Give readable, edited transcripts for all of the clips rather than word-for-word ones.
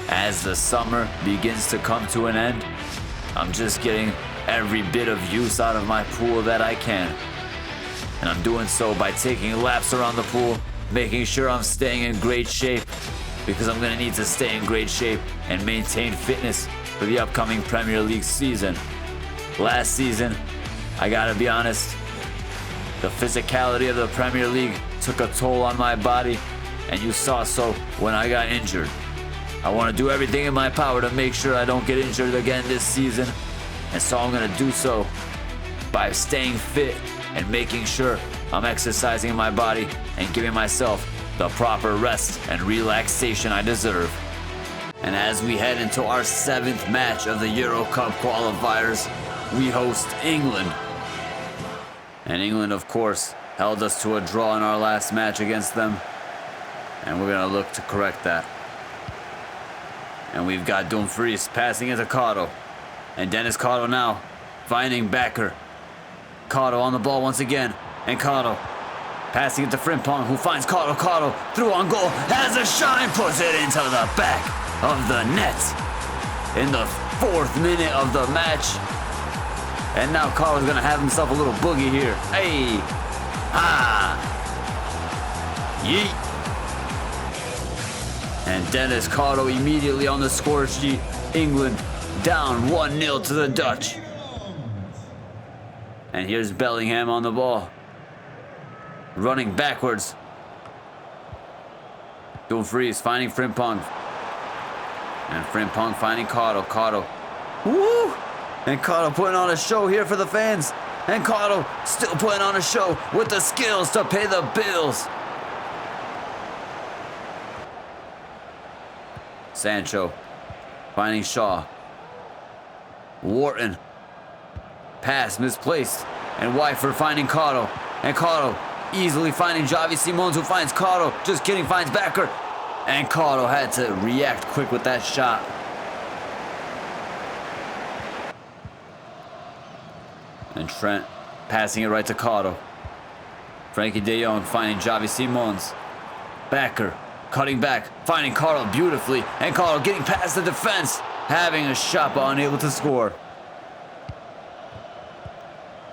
As the summer begins to come to an end, I'm just getting every bit of use out of my pool that I can. And I'm doing so by taking laps around the pool, making sure I'm staying in great shape, because I'm gonna need to stay in great shape and maintain fitness for the upcoming Premier League season. Last season, I gotta be honest, the physicality of the Premier League took a toll on my body, and you saw so when I got injured. I want to do everything in my power to make sure I don't get injured again this season, and so I'm going to do so by staying fit and making sure I'm exercising my body and giving myself the proper rest and relaxation I deserve. And as we head into our 7th match of the Euro Cup qualifiers, we host England. And England, of course, held us to a draw in our last match against them, and we're going to look to correct that. And we've got Dumfries passing it to Karo. And Denis Karo now finding Backer. Karo on the ball once again. And Karo passing it to Frimpong, who finds Karo. Karo through on goal. Has a shine. Puts it into the back of the net. In the 4th minute of the match. And now Karo's going to have himself a little boogie here. Hey. Ah. Yeet. And Denis Karo immediately on the score sheet. England down 1-0 to the Dutch. And here's Bellingham on the ball. Running backwards. Dumfries finding Frimpong. And Frimpong finding Karo. Karo. Woo! And Karo putting on a show here for the fans. And Karo still putting on a show with the skills to pay the bills. Sancho finding Shaw. Wharton. Pass misplaced. And Wyford finding Karo. And Karo easily finding Xavi Simons, who finds Karo. Just kidding, finds Backer. And Karo had to react quick with that shot. And Trent passing it right to Karo. Frankie de Jong finding Xavi Simons. Backer cutting back, finding Karo beautifully, and Karo getting past the defense, having a shot but unable to score.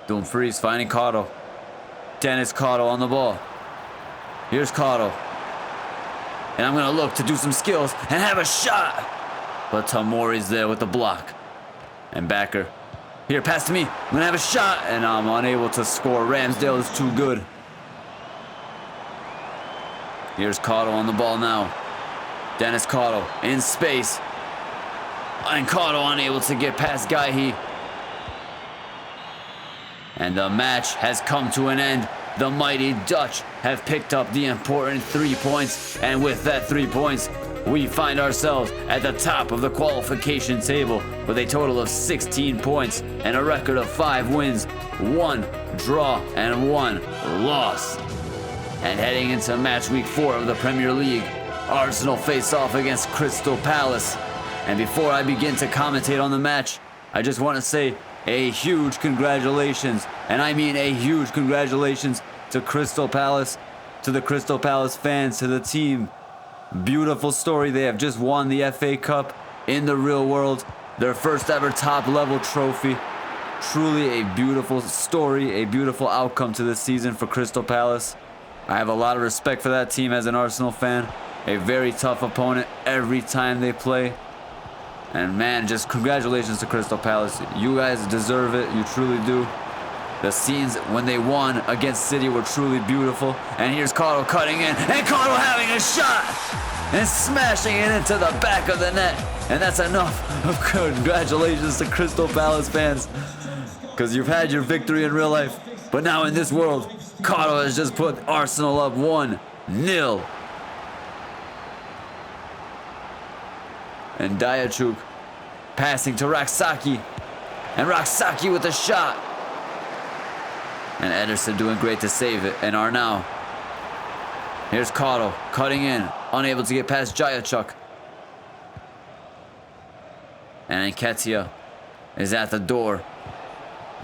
Dumfries finding Karo. Denis Karo on the ball. Here's Karo. And I'm going to look to do some skills and have a shot. But Tomori's there with the block. And Backer. Here, pass to me. I'm going to have a shot. And I'm unable to score. Ramsdale is too good. Here's Karo on the ball now. Denis Karo in space. And Karo unable to get past Guehi. And the match has come to an end. The mighty Dutch have picked up the important 3 points. And with that 3 points, we find ourselves at the top of the qualification table with a total of 16 points and a record of 5 wins, 1 draw, and 1 loss. And heading into match week 4 of the Premier League, Arsenal face off against Crystal Palace. And before I begin to commentate on the match, I just want to say a huge congratulations, and I mean a huge congratulations to Crystal Palace, to the Crystal Palace fans, to the team. Beautiful story. They have just won the FA Cup in the real world, their first ever top level trophy. Truly a beautiful story, a beautiful outcome to this season for Crystal Palace. I have a lot of respect for that team as an Arsenal fan. A very tough opponent every time they play. And man, just congratulations to Crystal Palace. You guys deserve it. You truly do. The scenes when they won against City were truly beautiful. And here's Karo cutting in. And Karo having a shot. And smashing it into the back of the net. And that's enough of congratulations to Crystal Palace fans. Because you've had your victory in real life. But now in this world, Karo has just put Arsenal up 1-0. And Diachuk passing to Raksaki. And Raksaki with a shot. And Ederson doing great to save it. And Arnau. Here's Karo cutting in. Unable to get past Jayachuk. And Nketiah is at the door.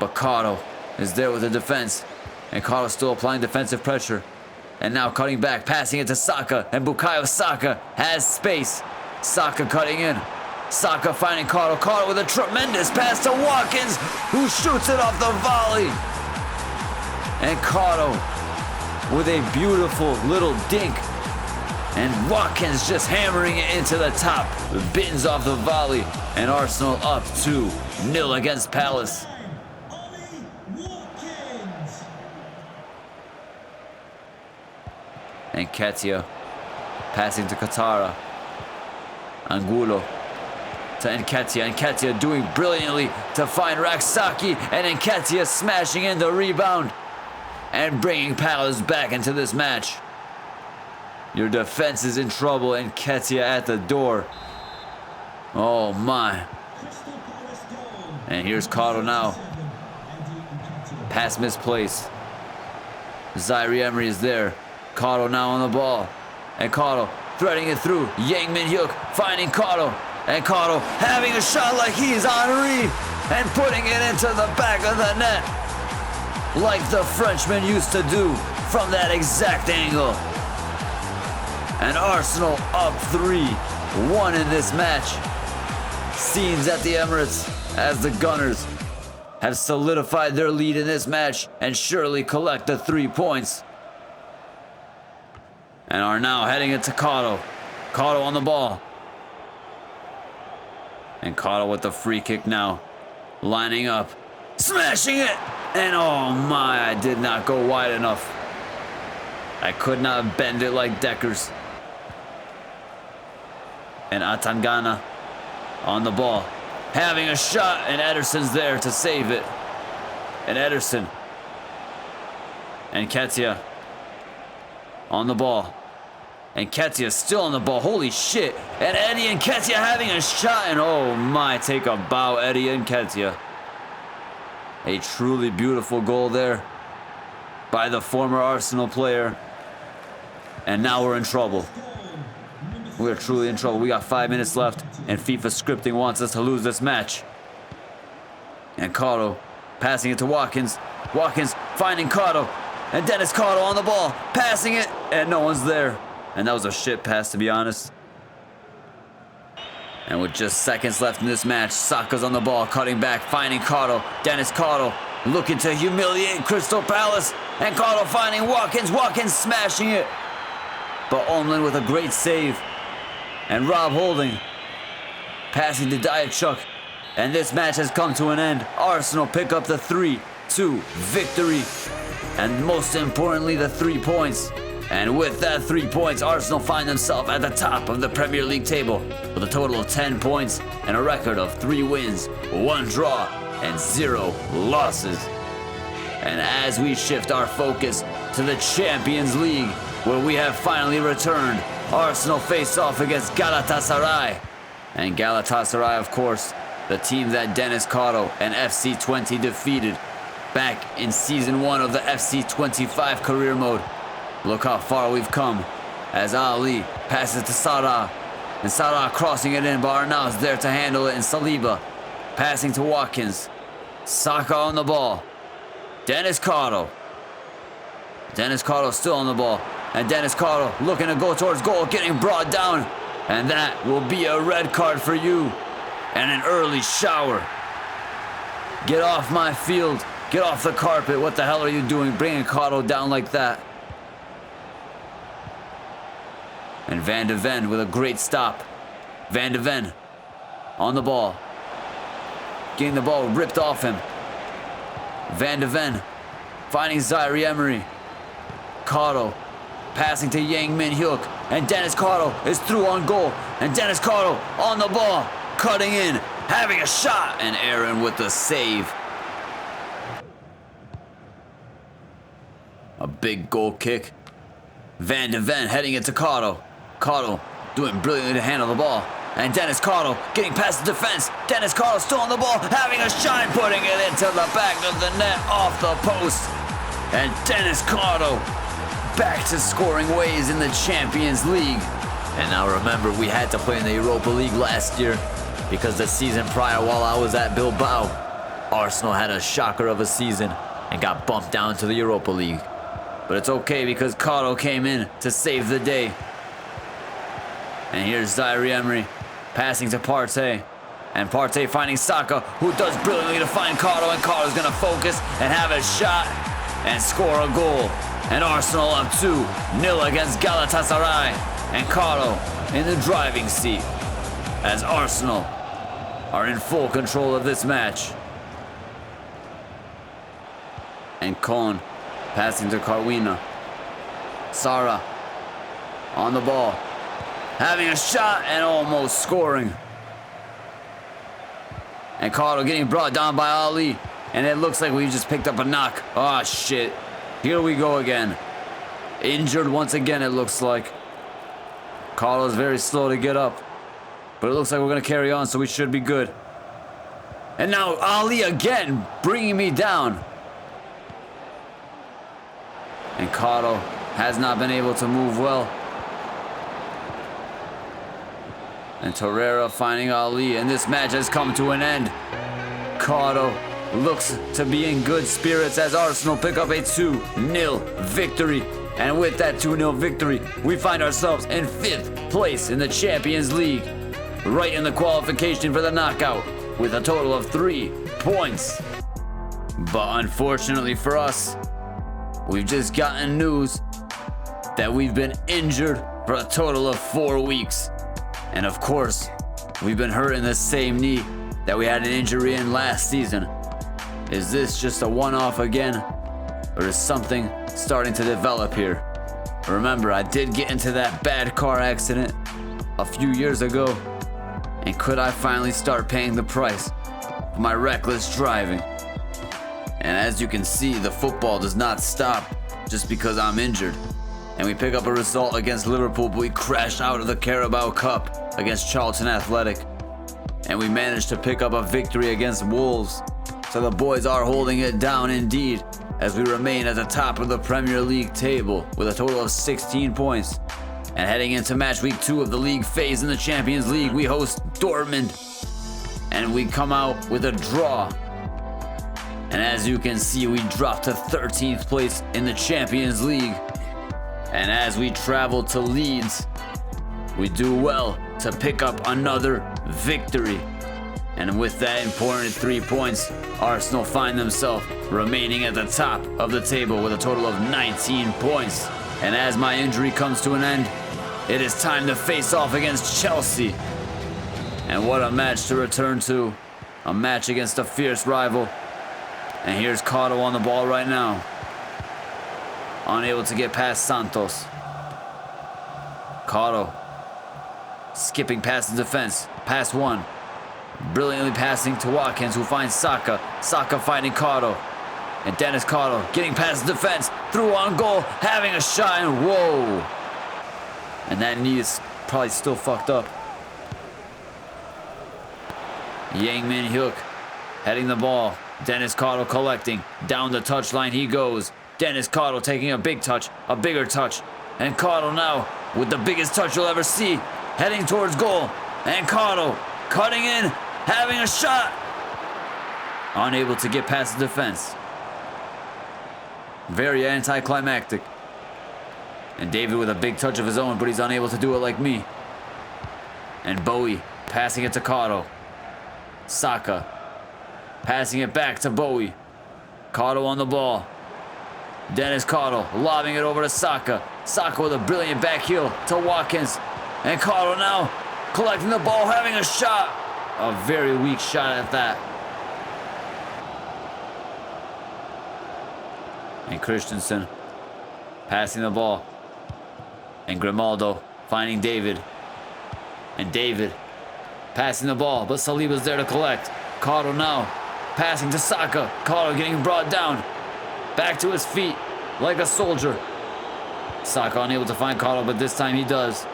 But Karo is there with the defense. And Karo still applying defensive pressure. And now cutting back, passing it to Saka. And Bukayo Saka has space. Saka cutting in. Saka finding Karo. Karo with a tremendous pass to Watkins, who shoots it off the volley. And Karo with a beautiful little dink. And Watkins just hammering it into the top. Bins off the volley. And Arsenal up 2-0 against Palace. And Nketiah passing to Katara. Angulo to Nketiah. Nketiah doing brilliantly to find Raksaki. And Nketiah smashing in the rebound. And bringing Palace back into this match. Your defense is in trouble. And Nketiah at the door. Oh my. And here's Karo now. Pass misplaced. Zaire Emery is there. Karo now on the ball. And Karo threading it through. Yang Min-hyuk finding Karo. And Karo having a shot like he's Henry. And putting it into the back of the net. Like the Frenchman used to do from that exact angle. And Arsenal up 3-1 in this match. Scenes at the Emirates as the Gunners have solidified their lead in this match and surely collect the 3 points. And are now heading into Karo. Karo on the ball. And Karo with the free kick now. Lining up. Smashing it! And oh my, I did not go wide enough. I could not bend it like Deckers. And Atangana on the ball. Having a shot, and Ederson's there to save it. And Ederson. And Nketiah on the ball. And Nketiah still on the ball. Holy shit. And Eddie Nketiah having a shot. And oh my, take a bow, Eddie Nketiah. A truly beautiful goal there by the former Arsenal player. And now we're in trouble. We're truly in trouble. We got 5 minutes left, and FIFA scripting wants us to lose this match. And Karo passing it to Watkins. Watkins finding Karo. And Denis Karo on the ball. Passing it, and no one's there. And that was a shit pass, to be honest. And with just seconds left in this match, Saka's on the ball, cutting back, finding Karo. Denis Karo looking to humiliate Crystal Palace. And Karo finding Watkins. Watkins smashing it. But Omlin with a great save. And Rob Holding passing to Diachuk. And this match has come to an end. Arsenal pick up the 3-2 victory. And most importantly, the 3 points. And with that 3 points, Arsenal find themselves at the top of the Premier League table with a total of 10 points and a record of 3 wins, 1 draw, and 0 losses. And as we shift our focus to the Champions League, where we have finally returned, Arsenal face off against Galatasaray. And Galatasaray, of course, the team that Denis Karo and FC20 defeated back in Season 1 of the FC25 career mode. Look how far we've come as Ali passes to Salah. And Salah crossing it in, but Arnaud's there to handle it. And Saliba passing to Watkins. Saka on the ball. Denis Karo. Denis Karo still on the ball. And Denis Karo looking to go towards goal, getting brought down. And that will be a red card for you. And an early shower. Get off my field. Get off the carpet. What the hell are you doing bringing Karo down like that? And Van de Ven with a great stop. Van de Ven on the ball. Getting the ball ripped off him. Van de Ven finding Zaire Emery. Karo passing to Yang Min-hyuk. And Denis Karo is through on goal. And Denis Karo on the ball. Cutting in. Having a shot. And Aaron with the save. A big goal kick. Van de Ven heading it to Karo. Karo doing brilliantly to handle the ball. And Denis Karo getting past the defense. Denis Karo still on the ball, having a shot, putting it into the back of the net off the post. And Denis Karo back to scoring ways in the Champions League. And now remember, we had to play in the Europa League last year because the season prior, while I was at Bilbao, Arsenal had a shocker of a season and got bumped down to the Europa League. But it's okay because Karo came in to save the day. And here's Zaire Emery Passing to Partey. And Partey finding Saka, who does brilliantly to find Karo, and Karo's gonna focus and have a shot and score a goal. And Arsenal up 2-0 against Galatasaray. And Karo in the driving seat as Arsenal are in full control of this match. And Kon passing to Carwina. Sara on the ball, having a shot and almost scoring. And Karo getting brought down by Ali. And it looks like we just picked up a knock. Oh, shit. Here we go again. Injured once again, it looks like. Karo's very slow to get up. But it looks like we're going to carry on, so we should be good. And now Ali again, bringing me down. And Karo has not been able to move well. And Torreira finding Ali, and this match has come to an end. Karo looks to be in good spirits as Arsenal pick up a 2-0 victory. And with that 2-0 victory, we find ourselves in 5th place in the Champions League, right in the qualification for the knockout, with a total of 3 points. But unfortunately for us, we've just gotten news that we've been injured for a total of 4 weeks. And of course, we've been hurt in the same knee that we had an injury in last season. Is this just a one-off again? Or is something starting to develop here? Remember, I did get into that bad car accident a few years ago. And could I finally start paying the price for my reckless driving? And as you can see, the football does not stop just because I'm injured. And we pick up a result against Liverpool, but we crash out of the Carabao Cup against Charlton Athletic. And we managed to pick up a victory against Wolves. So the boys are holding it down indeed, as we remain at the top of the Premier League table with a total of 16 points. And heading into match week 2 of the league phase in the Champions League, we host Dortmund. And we come out with a draw. And as you can see, we drop to 13th place in the Champions League. And as we travel to Leeds, we do well to pick up another victory. And with that important 3 points, Arsenal find themselves remaining at the top of the table with a total of 19 points. And as my injury comes to an end, it is time to face off against Chelsea. And what a match to return to. A match against a fierce rival. And here's Karo on the ball right now. Unable to get past Santos. Karo skipping past the defense. Past one. Brilliantly passing to Watkins, who finds Saka. Saka fighting Karo. And Denis Karo getting past the defense. Through on goal. Having a shot. And whoa. And that knee is probably still fucked up. Yang Min Hyuk heading the ball. Denis Karo collecting. Down the touchline he goes. Denis Karo taking a big touch, a bigger touch. And Karo now with the biggest touch you'll ever see. Heading towards goal. And Karo cutting in, having a shot. Unable to get past the defense. Very anticlimactic. And David with a big touch of his own, but he's unable to do it like me. And Bowie passing it to Karo. Saka passing it back to Bowie. Karo on the ball. Denis Karo lobbing it over to Saka. Saka with a brilliant back heel to Watkins. And Karo now collecting the ball, having a shot. A very weak shot at that. And Christensen passing the ball. And Grimaldo finding David. And David passing the ball, but Saliba's there to collect. Karo now passing to Saka. Karo getting brought down. Back to his feet like a soldier. Saka unable to find Karo, but this time he does.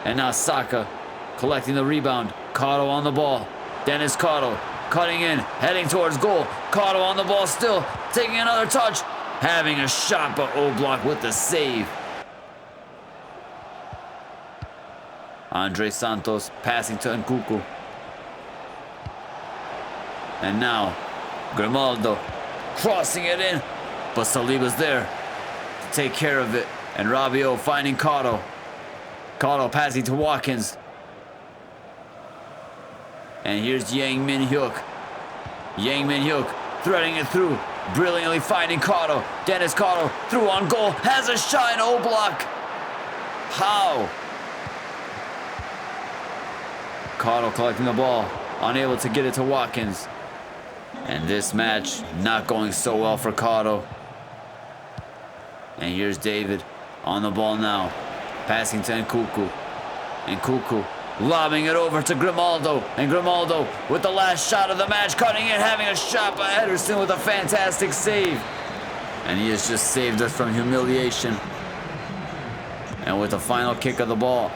And now Saka collecting the rebound. Karo on the ball. Denis Karo cutting in, heading towards goal. Karo on the ball still, taking another touch. Having a shot, but Oblak with the save. Andre Santos passing to Nkunku. And now Grimaldo crossing it in, but Saliba's there to take care of it. And Rabiot finding Karo. Karo passing to Watkins. And here's Yang Min Hyuk. Yang Min Hyuk threading it through, brilliantly finding Karo. Dennis Karo through on goal, has a shot in O-block. How? Karo collecting the ball, unable to get it to Watkins. And this match not going so well for Karo. And here's David on the ball now, passing to Nkuku. Nkuku lobbing it over to Grimaldo. And Grimaldo with the last shot of the match, cutting in, having a shot by Ederson with a fantastic save. And he has just saved us from humiliation. And with the final kick of the ball,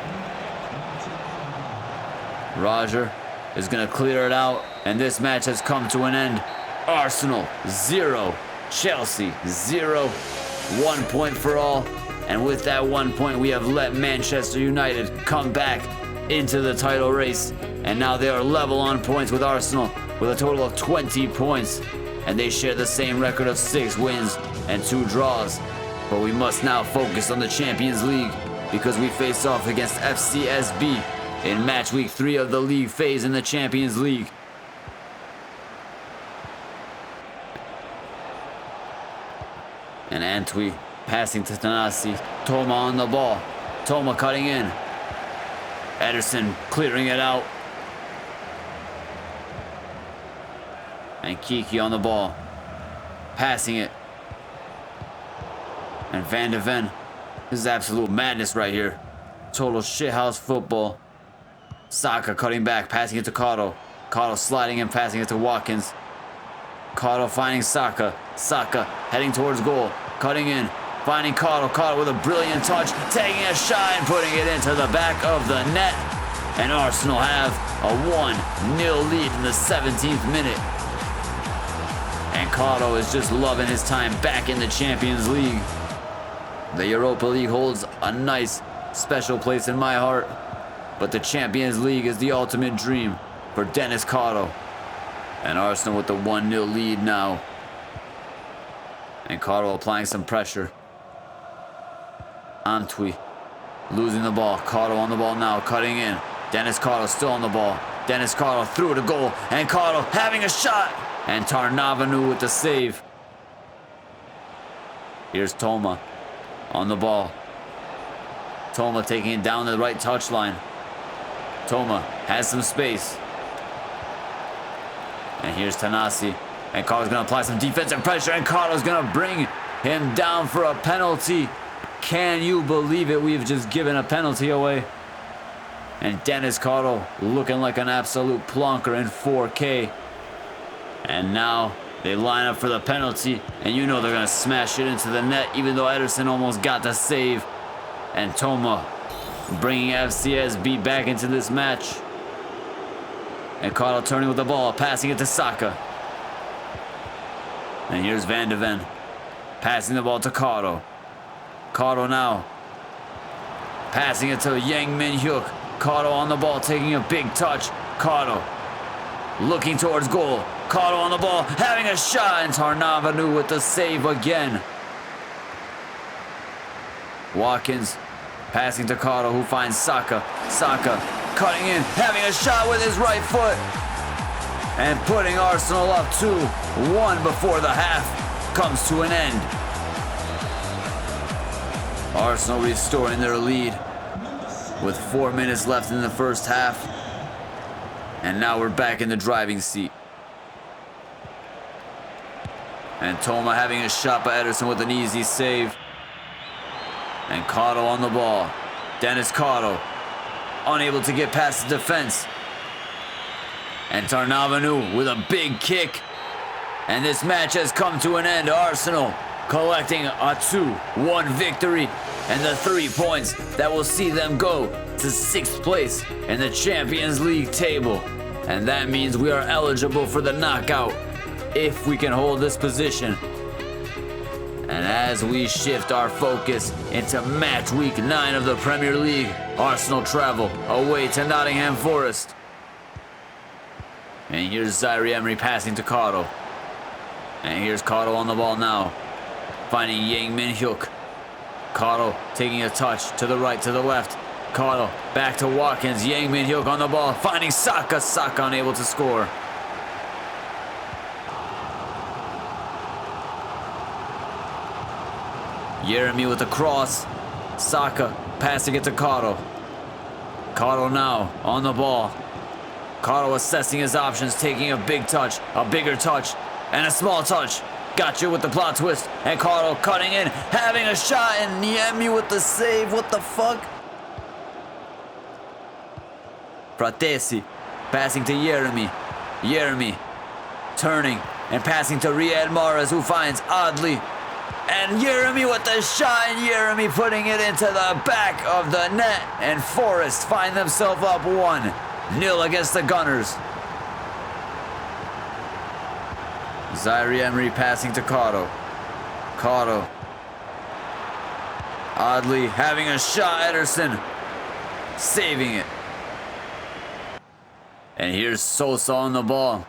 Roger is going to clear it out. And this match has come to an end. Arsenal 0, Chelsea 0. 1 point for all. And with that 1 point, we have let Manchester United come back into the title race. And now they are level on points with Arsenal with a total of 20 points. And they share the same record of 6 wins and 2 draws. But we must now focus on the Champions League because we face off against FCSB in match week 3 of the league phase in the Champions League. And Antwi passing to Tanasi. Toma on the ball. Toma cutting in. Ederson clearing it out. And Kiki on the ball. Passing it. And Van de Ven. This is absolute madness right here. Total shithouse football. Saka cutting back, passing it to Karo. Karo sliding and passing it to Watkins. Karo finding Saka. Saka heading towards goal. Cutting in. Finding Karo. Karo with a brilliant touch. Taking a shot and putting it into the back of the net. And Arsenal have a 1-0 lead in the 17th minute. And Karo is just loving his time back in the Champions League. The Europa League holds a nice, special place in my heart. But the Champions League is the ultimate dream for Denis Karo. And Arsenal with the 1-0 lead now. And Karo applying some pressure. Antwi losing the ball. Karo on the ball now, cutting in. Denis Karo still on the ball. Denis Karo through to goal. And Karo having a shot. And Tarnavanu with the save. Here's Toma on the ball. Toma taking it down to the right touchline. Toma has some space. And here's Tanasi. And Karo's going to apply some defensive pressure. And Karo's going to bring him down for a penalty. Can you believe it? We've just given a penalty away. And Denis Karo looking like an absolute plonker in 4K. And now they line up for the penalty. And you know they're going to smash it into the net, even though Ederson almost got the save. And Toma bringing FCSB back into this match. And Karo turning with the ball, passing it to Saka. And here's Van de Ven passing the ball to Karo. Karo now passing it to Yang Min Hyuk. Karo on the ball, taking a big touch. Karo looking towards goal. Karo on the ball, having a shot. And Tarnavanu with the save again. Watkins passing to Karo, who finds Saka. Saka cutting in, having a shot with his right foot. And putting Arsenal up 2-1 before the half comes to an end. Arsenal restoring their lead with 4 minutes left in the first half. And now we're back in the driving seat. And Toma having a shot by Ederson with an easy save. And Karo on the ball. Denis Karo unable to get past the defense. And Tarnavanu with a big kick. And this match has come to an end. Arsenal collecting a 2-1 victory and the 3 points that will see them go to 6th place in the Champions League table. And that means we are eligible for the knockout if we can hold this position. And as we shift our focus into match week 9 of the Premier League, Arsenal travel away to Nottingham Forest. And here's Zaire Emery passing to Karo. And here's Karo on the ball now, finding Yang Min Hyuk. Karo taking a touch to the right, to the left. Karo back to Watkins. Yang Min-hyuk on the ball, finding Saka. Saka unable to score. Yeremy with the cross. Saka passing it to Karo. Karo now on the ball. Karo assessing his options, taking a big touch, a bigger touch, and a small touch. Gotcha with the plot twist. And Karo cutting in, having a shot, and Niemi with the save. What the fuck? Fratesi passing to Yeremy. Yeremy turning and passing to Riyad Mahrez, who finds Adli. And Yeremy with the shot, and Yeremy putting it into the back of the net. And Forest find themselves up 1-0 against the Gunners. Zaire Emery passing to Karo. Karo. Adli having a shot, Ederson saving it. And here's Sosa on the ball,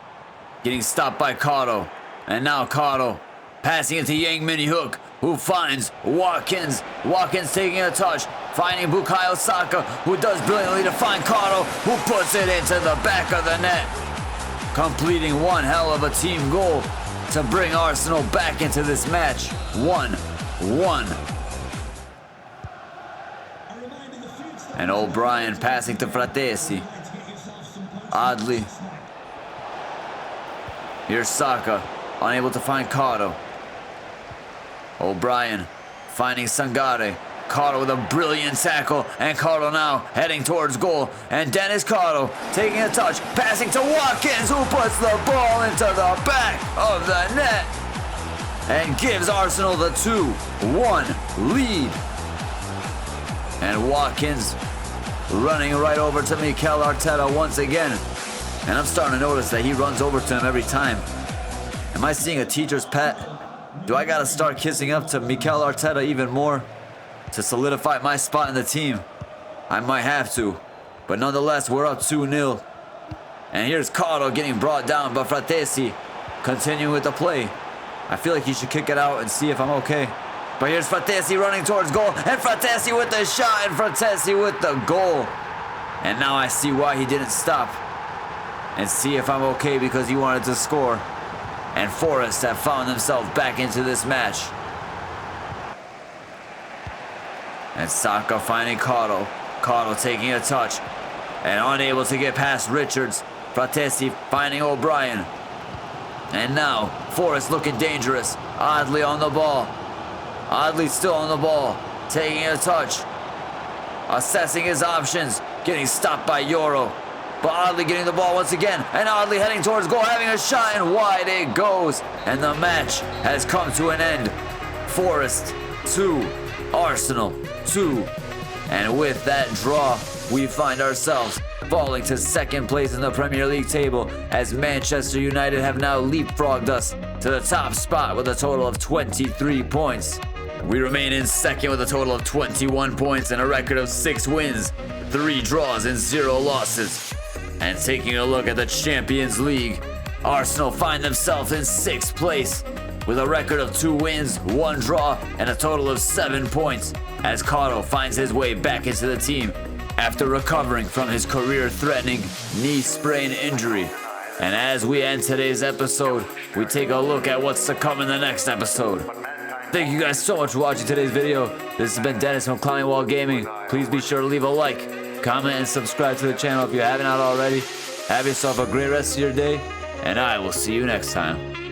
getting stopped by Karo. And now Karo passing it to Yang Min-hyuk, who finds Watkins. Watkins taking a touch, finding Bukayo Saka, who does brilliantly to find Karo, who puts it into the back of the net. Completing one hell of a team goal to bring Arsenal back into this match. 1-1. And O'Brien passing to Fratesi. Adli. Here's Saka, unable to find Karo. O'Brien finding Sangare. Karo with a brilliant tackle, and Karo now heading towards goal. And Denis Karo taking a touch, passing to Watkins, who puts the ball into the back of the net and gives Arsenal the 2-1 lead. And Watkins running right over to Mikel Arteta once again. And I'm starting to notice that he runs over to him every time. Am I seeing a teacher's pet? Do I gotta start kissing up to Mikel Arteta even more to solidify my spot in the team? I might have to. But nonetheless, we're up 2-0. And here's Karo getting brought down by Fratesi. Continuing with the play. I feel like he should kick it out and see if I'm okay. But here's Fratesi running towards goal. And Fratesi with the shot. And Fratesi with the goal. And now I see why he didn't stop. And see if I'm okay, because he wanted to score. And Forest have found themselves back into this match. And Saka finding Karo. Karo taking a touch and unable to get past Richards. Fratesi finding O'Brien. And now Forest looking dangerous. Adli on the ball. Adli still on the ball, taking a touch, assessing his options, getting stopped by Yoro. But Adli getting the ball once again, and Adli heading towards goal, having a shot, and wide it goes. And the match has come to an end. Forest 2, Arsenal 2. And with that draw, we find ourselves falling to second place in the Premier League table, as Manchester United have now leapfrogged us to the top spot with a total of 23 points. We remain in second with a total of 21 points and a record of 6 wins, 3 draws and 0 losses. And taking a look at the Champions League, Arsenal find themselves in 6th place with a record of 2 wins, 1 draw, and a total of 7 points, as Karo finds his way back into the team after recovering from his career-threatening knee sprain injury. And as we end today's episode, we take a look at what's to come in the next episode. Thank you guys so much for watching today's video. This has been Dennis from Climbing Wall Gaming. Please be sure to leave a like, comment, and subscribe to the channel if you haven't already. Have yourself a great rest of your day, and I will see you next time.